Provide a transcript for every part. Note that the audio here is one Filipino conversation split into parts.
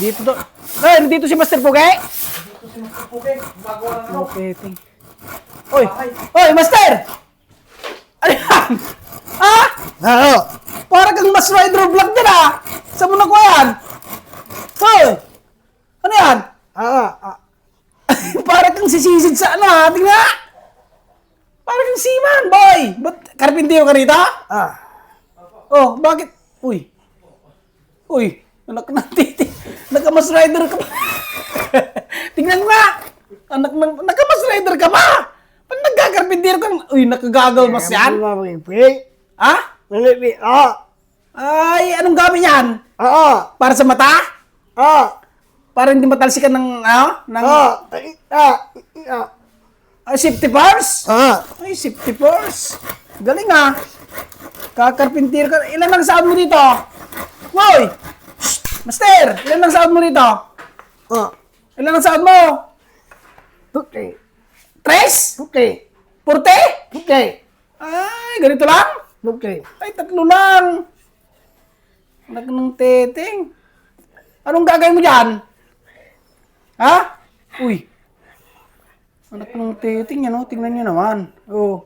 Dito to. Ay, dito si Master Puge. Dito si Mr. Puke, gumagawa ng ano. Okay, ting. Oy! Oy, Master! Ano yan? Ah? Oo. Para kang mas rider vlog din ah! Saan mo nakuha yan? Hoy! Ano yan? Para kang sisisid sa ano ha? Tingnan nga! Para kang seaman, boy! Ba't karpintero ka rito? Oh, bakit? Uy! Uy! Anak ng titi! Nakamas rider ka pa! Tingnan mo nga! Anak ng... Nakamas rider ka pa! Ba't nagkakarpintero ka? Uy, nakagagaw mas yan? Ha? Ay, anong gamit yan? Para sa mata? Para hindi matalsikan ng, ano? Ng, safety purse? Ay, safety purse. Galing ah. Kakarpintero ka. Ilan ang sahod mo dito? Hoy! Shh! Master! Ilan ang sahod mo dito? Ilan ang sahod mo? Tres? Purte? Ay, ganito lang? Ay, 3 lang. Anak ng teteng. Anong gagawin mo dyan? Ha? Uy. Anak ng teteng yan, oh. Tingnan nyo naman. Oh.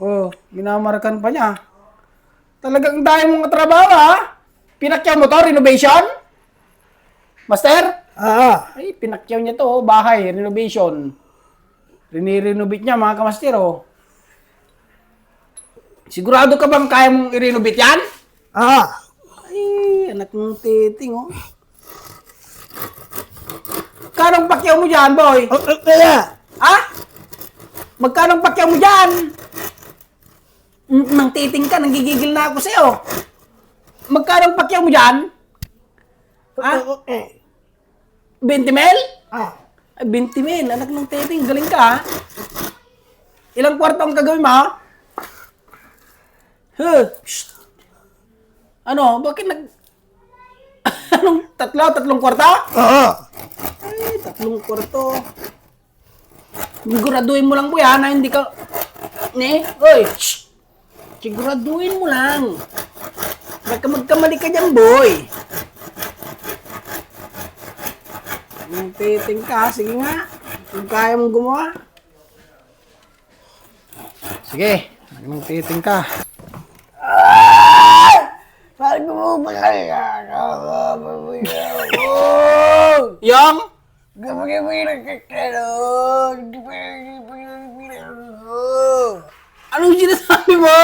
Oh, minamarakan pa niya. Talagang dahil mong trabaho, ha? Pinakyaw mo to, renovation? Master? Ay, pinakyaw niya to, oh. Bahay, renovation. Rinirenovate niya, mga kamaster, oh. Sigurado ka bang kaya mong i-renovate yan? Ay, anak ng titing, oh. Magkano pakyaw mo dyan, boy? Ha? Magkano pakyaw mo dyan? Nang titing ka, nanggigigil na ako sa'yo. Magkano pakyaw mo dyan? Ha? 20 mil? Ay, 20 mil, anak ng titing, galing ka, ha? Ilang kwarto ang gagawin mo, ha? Shh. Ano? Bakit Anong tatlong kwarto? Ay, 3 kwarto. Siguraduhin mo lang po yan na hindi ka... Oy! Shh! Siguraduhin mo lang. Baka magkamali ka dyan, boy. Ang titing ka. Sige nga. Kung kaya mong gumawa. Sige. Ang titing ka. Yang? Anong sinasabi mo?